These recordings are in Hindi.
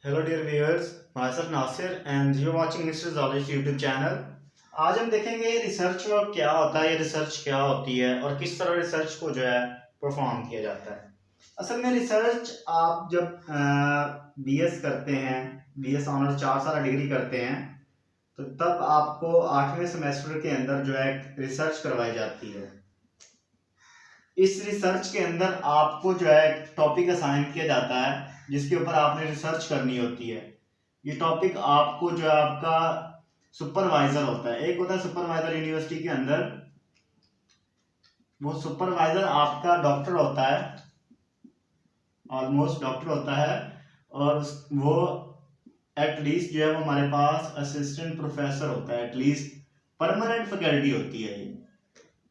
Hello dear viewers, my self Nasir and you watching mister जॉलिश यूट्यूब चैनल। आज हम देखेंगे रिसर्च वर्क क्या होता है, ये रिसर्च क्या होती है और किस तरह रिसर्च को जो है परफॉर्म किया जाता है। असल में रिसर्च आप जब बीएस करते हैं, बीएस ऑनर्स 4 साल डिग्री करते हैं, तो तब आपको 8वें सेमेस्टर के अंदर जो है रिसर्च करवाई जाती है। इस रिसर्च के अंदर आपको जो है टॉपिक असाइन किया जाता है जिसके ऊपर आपने रिसर्च करनी होती है। ये टॉपिक आपको जो है आपका सुपरवाइजर होता है, एक होता है सुपरवाइजर यूनिवर्सिटी के अंदर, वो सुपरवाइजर आपका डॉक्टर होता है, ऑलमोस्ट डॉक्टर होता है। और वो एटलीस्ट जो है वो हमारे पास असिस्टेंट प्रोफेसर होता है, एटलीस्ट परमानेंट फैकल्टी होती है। ये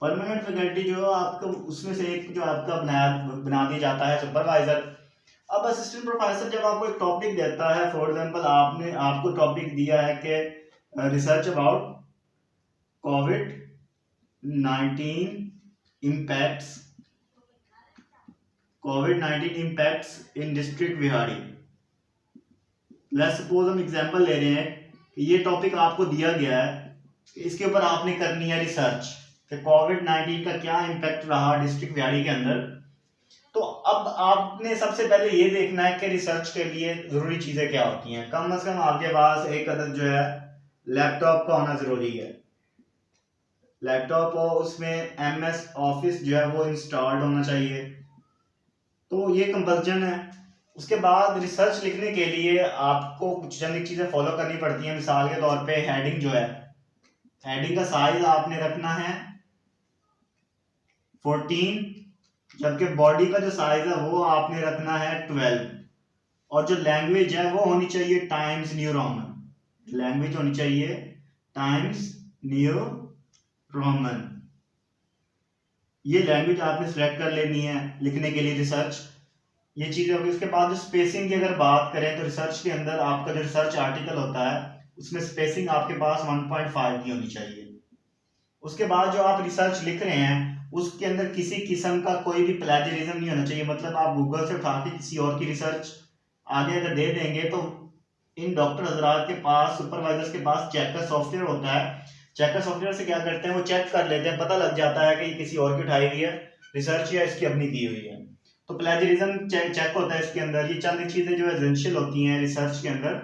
परमानेंट फैकल्टी जो आपको उसमें से एक जो आपका बना दिया जाता है सुपरवाइजर। अब असिस्टेंट प्रोफेसर जब आपको एक टॉपिक देता है, फॉर एग्जांपल आपको टॉपिक दिया है कि research about Covid 19 impacts, Covid 19 impacts in district Bihari. Let's suppose हम एग्जांपल ले रहे हैं कि ये टॉपिक आपको दिया गया है, इसके ऊपर आपने करनी है रिसर्च कि कोविड 19 का क्या इम्पैक्ट रहा डिस्ट्रिक्ट बिहारी के अंदर। तो अब आपने सबसे पहले ये देखना है कि रिसर्च के लिए जरूरी चीजें क्या होती हैं। कम से कम आपके पास एक अदद जो है लैपटॉप का होना जरूरी है। लैपटॉप और उसमें एमएस ऑफिस जो है वो इंस्टॉल्ड होना चाहिए, तो ये कंपल्जन है। उसके बाद रिसर्च लिखने के लिए आपको कुछ चंद चीजें फॉलो करनी पड़ती हैं। मिसाल के तौर पे हेडिंग जो है, हेडिंग का साइज आपने रखना है 14, जबकि बॉडी का जो साइज है वो आपने रखना है 12। और जो लैंग्वेज है वो होनी चाहिए टाइम्स न्यू रोमन, लैंग्वेज होनी चाहिए टाइम्स न्यू रोमन। ये लैंग्वेज आपने सेलेक्ट कर लेनी है लिखने के लिए रिसर्च। ये चीज होगी। उसके बाद जो स्पेसिंग की अगर बात करें तो रिसर्च के अंदर आपका जो रिसर्च आर्टिकल होता है उसमें स्पेसिंग आपके पास 1.5 की होनी चाहिए। उसके बाद जो आप रिसर्च लिख रहे हैं उसके अंदर किसी किस्म का कोई भी प्लेजरिज्म नहीं होना चाहिए। मतलब आप गूगल से उठा के किसी और की रिसर्च आगे अगर दे देंगे तो इन डॉक्टर हजरात के पास, सुपरवाइजर्स के पास चेकर सॉफ्टवेयर होता है। चेकर सॉफ्टवेयर से क्या करते हैं, वो चेक कर लेते हैं, पता लग जाता है कि ये किसी और की उठाई हुई है रिसर्च या इसकी अपनी की हुई है। तो प्लेजरिज्म चेक होता है इसके अंदर। ये चंद चीजें जो एसेंशियल होती हैं रिसर्च के अंदर,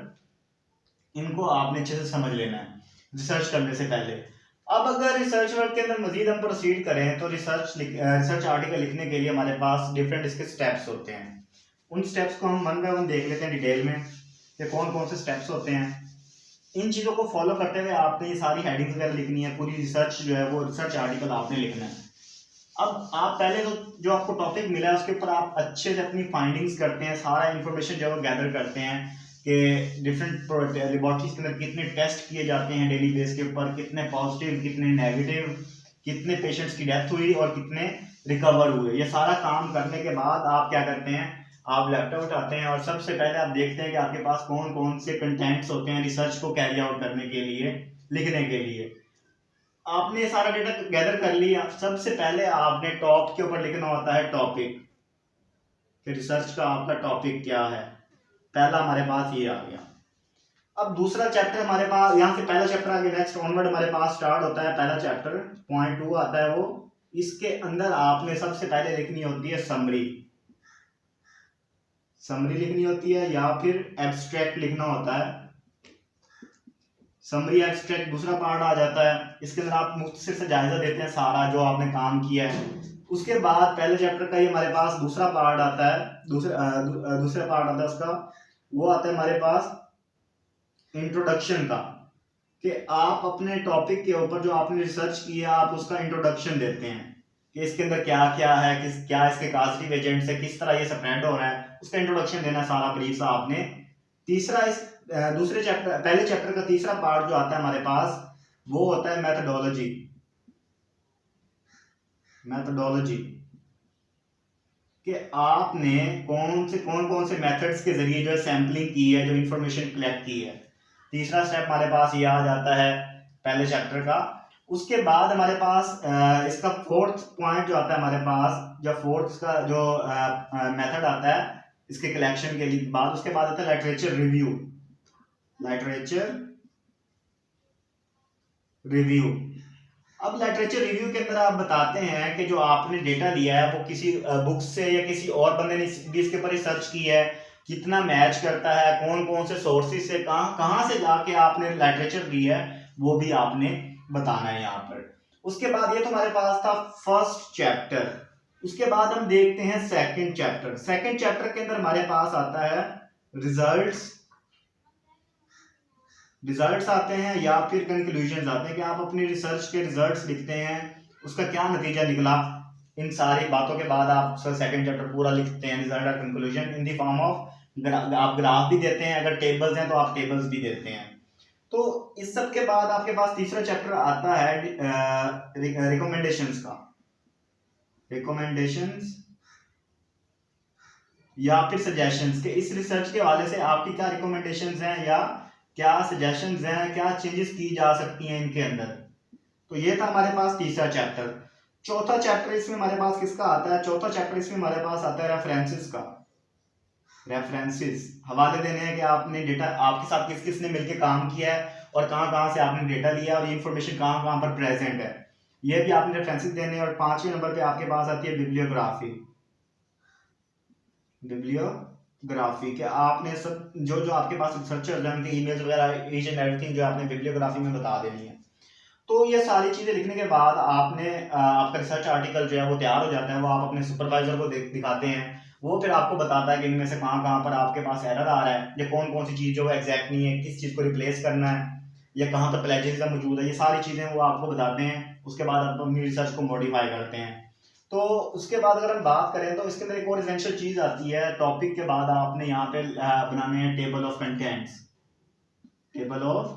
इनको आपने अच्छे से समझ लेना है रिसर्च करने से पहले। अब अगर रिसर्च वर्क के अंदर मजीद हम प्रोसीड करें तो रिसर्च आर्टिकल लिखने के लिए हमारे पास डिफरेंट इसके स्टेप्स होते हैं। उन स्टेप्स को हम वन बाय वन देख लेते हैं डिटेल में कि कौन कौन से स्टेप्स होते हैं। इन चीज़ों को फॉलो करते हुए आपने ये सारी हेडिंग्स वगैरह लिखनी है, पूरी रिसर्च जो है वो रिसर्च आर्टिकल आपने लिखना है। अब आप पहले तो जो आपको टॉपिक मिला है उसके ऊपर आप अच्छे से अपनी फाइंडिंग्स करते हैं, सारा इन्फॉर्मेशन जो है गैदर करते हैं कि डिफरेंट लेबॉर्टरीज के अंदर कितने टेस्ट किए जाते हैं डेली बेस के ऊपर, कितने पॉजिटिव कितने नेगेटिव, कितने पेशेंट्स की डेथ हुई और कितने रिकवर हुए। ये सारा काम करने के बाद आप क्या करते हैं, आप लैपटॉप उठाते हैं और सबसे पहले आप देखते हैं कि आपके पास कौन कौन से कंटेंट्स होते हैं रिसर्च को कैरी आउट करने के लिए, लिखने के लिए। आपने सारा डेटा गैदर कर लिया। सबसे पहले आपने टॉप के ऊपर लिखना होता है टॉपिक, कि रिसर्च का आपका टॉपिक क्या है। पहला हमारे पास ये आ गया। अब दूसरा चैप्टर हमारे पास, यहाँ से पहला चैप्टर आगे नेक्स्ट ऑनवर्ड हमारे पास स्टार्ट होता है। पहला चैप्टर पॉइंट 2 आता है वो। इसके अंदर आपने सबसे पहले लिखनी होती है समरी, समरी लिखनी होती है या फिर एब्स्ट्रैक्ट लिखना होता है। समरी एब्स्ट्रैक्ट दूसरा पार्ट आ जाता है। इसके अंदर आप मुख्तसर से जायजा देते हैं सारा जो आपने काम किया है। उसके बाद पहले चैप्टर का ही हमारे पास दूसरा पार्ट आता है, दूसरा पार्ट आता है उसका, वो आता है हमारे पास इंट्रोडक्शन का, कि आप अपने टॉपिक के ऊपर जो आपने रिसर्च किया आप उसका इंट्रोडक्शन देते हैं कि इसके अंदर क्या क्या है, क्या इसके कास्टिव एजेंट्स है, किस तरह ये स्प्रेड हो रहा है, उसका इंट्रोडक्शन देना सारा ब्रीफ सा आपने। तीसरा इस दूसरे चैप्टर, पहले चैप्टर का तीसरा पार्ट जो आता है हमारे पास वो होता है मैथडोलॉजी। मैथडोलॉजी कि आपने कौन कौन से मेथड्स के जरिए जो सैम्पलिंग की है, जो इंफॉर्मेशन कलेक्ट की है। तीसरा स्टेप हमारे पास ये आ जाता है पहले चैप्टर का। उसके बाद हमारे पास इसका फोर्थ पॉइंट जो आता है हमारे पास, जो फोर्थ का जो मेथड आता है इसके कलेक्शन के लिए बाद। उसके बाद आता है लिटरेचर रिव्यू। लिटरेचर रिव्यू, अब लिटरेचर रिव्यू के अंदर आप बताते हैं कि जो आपने डेटा लिया है वो किसी बुक से या किसी और बंदे ने भी इसके ऊपर रिसर्च की है, कितना मैच करता है, कौन कौन से सोर्सेज से कहाँ से जाके आपने लिटरेचर लिया है, वो भी आपने बताना है यहाँ पर। उसके बाद ये तुम्हारे पास था फर्स्ट चैप्टर। उसके बाद हम देखते हैं सेकंड चैप्टर। सेकंड चैप्टर के अंदर हमारे पास आता है रिजल्ट्स आते हैं या फिर कंक्लूजन आते हैं कि आप अपनी रिसर्च के रिजल्ट्स लिखते हैं, उसका क्या नतीजा निकला। इन सारी बातों के बाद आप सेकंड चैप्टर पूरा लिखते हैं, रिजल्ट और conclusion in the form of आप ग्राफ भी देते हैं, अगर टेबल्स हैं तो आप टेबल्स भी देते हैं। तो इस सब के बाद आपके पास तीसरा चैप्टर आता है रिकमेंडेशंस का। रिकमेंडेशंस या फिर सजेशंस के इस रिसर्च के हवाले से आपकी क्या रिकमेंडेशंस हैं या क्या सजेशंस हैं, क्या चेंजेस की जा सकती हैं इनके अंदर। तो ये था हमारे पास तीसरा चैप्टर। चौथा चैप्टर इसमें हमारे पास किसका आता है? चौथा चैप्टर इसमें हमारे पास आता है रेफरेंसेस का। रेफरेंसेस, हवाले देने हैं कि आपने डेटा आपके साथ किस किस ने मिलकर काम किया है और कहाँ कहाँ से आपने डेटा लिया और ये इन्फॉर्मेशन कहाँ कहाँ पर प्रेजेंट है, ये भी आपने रेफरेंसेस देने हैं। और 5वें नंबर पे आपके पास आती है बिब्लियोग्राफी। बिब्लियोग्राफी के आपने सब जो जो आपके पास रिसर्चर्स हैं उनके ईमेल्स वगैरह ईच एंड एवरीथिंग जो आपने बिब्लियोग्राफी में बता देनी है। तो ये सारी चीजें लिखने के बाद आपने आपका रिसर्च आर्टिकल जो है वो तैयार हो जाता है, वो आप अपने सुपरवाइजर को दिखाते हैं, वो फिर आपको बताता है कि इनमें से कहाँ कहाँ पर आपके पास एरर आ रहा है या कौन कौन सी चीज जो है एग्जैक्ट नहीं है, किस चीज को रिप्लेस करना है या कहाँ पर प्लेजरिज्म मौजूद है, ये सारी चीजें वो आपको बताते हैं। उसके बाद आप अपनी रिसर्च को मॉडिफाई करते हैं। तो उसके बाद अगर हम बात करें तो इसके अंदर एक और एसेंशियल चीज आती है। टॉपिक के बाद आपने यहाँ पे बनाने हैं table of contents. Table of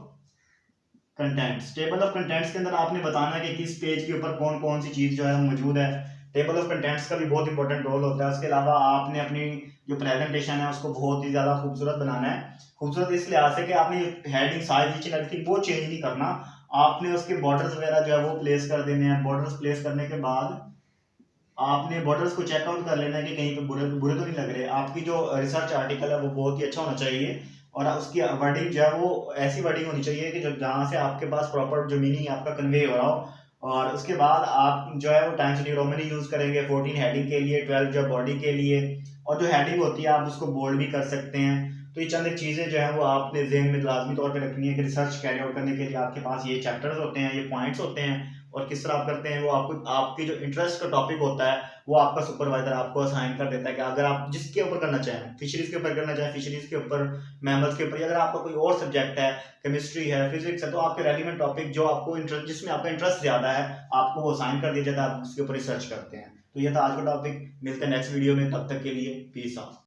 contents, table of contents के अंदर आपने बताना है कि किस पेज के ऊपर कौन कौन सी चीज जो है मौजूद है। टेबल ऑफ कंटेंट्स का भी बहुत इंपॉर्टेंट रोल होता है। उसके अलावा आपने अपनी जो प्रेजेंटेशन है उसको बहुत ही ज्यादा खूबसूरत बनाना है। खूबसूरत इस लिहाज से कि आपने heading size each and everything वो चेंज नहीं करना, आपने उसके बॉर्डर्स वगैरह जो है वो प्लेस कर देने हैं। बॉर्डर्स प्लेस करने के बाद आपने बॉर्डर्स को चेकआउट कर लेना है कि कहीं पे बुरे बुरे तो नहीं लग रहे। आपकी जो रिसर्च आर्टिकल है वो बहुत ही अच्छा होना चाहिए और उसकी वर्डिंग जो है वो ऐसी वर्डिंग होनी चाहिए कि जो जहाँ से आपके पास प्रॉपर जो मीनिंग आपका कन्वे हो रहा हो। और उसके बाद आप जो है वो टाइम्स न्यू रोमन यूज करेंगे 14 हेडिंग के लिए, 12 जो बॉडी के लिए, और जो हेडिंग होती है आप उसको बोल्ड भी कर सकते हैं। तो ये चंद एक चीजें जो है वो आपने ज़हन में लाजमी तौर पे रखनी है कि रिसर्च कैरी आउट करने के लिए आपके पास ये चैप्टर्स होते हैं, ये पॉइंट्स होते हैं, और किस तरह आप करते हैं वो आपको आपकी जो इंटरेस्ट का टॉपिक होता है वो आपका सुपरवाइजर आपको असाइन कर देता है कि अगर आप जिसके ऊपर करना चाहें, फिशरीज के ऊपर करना चाहें फिशरीज के ऊपर, मैमल्स के ऊपर, या अगर आपका कोई और सब्जेक्ट है, केमिस्ट्री है, फिजिक्स है, तो आपके रेलिवेंट टॉपिक जो आपको इंटरेस्ट जिसमें आपका इंटरेस्ट ज्यादा है आपको वो असाइन कर दिया जाता है, आप उसके ऊपर रिसर्च करते हैं। तो ये था आज का टॉपिक। मिलते हैं नेक्स्ट वीडियो में, तब तक के लिए पीस ऑफ।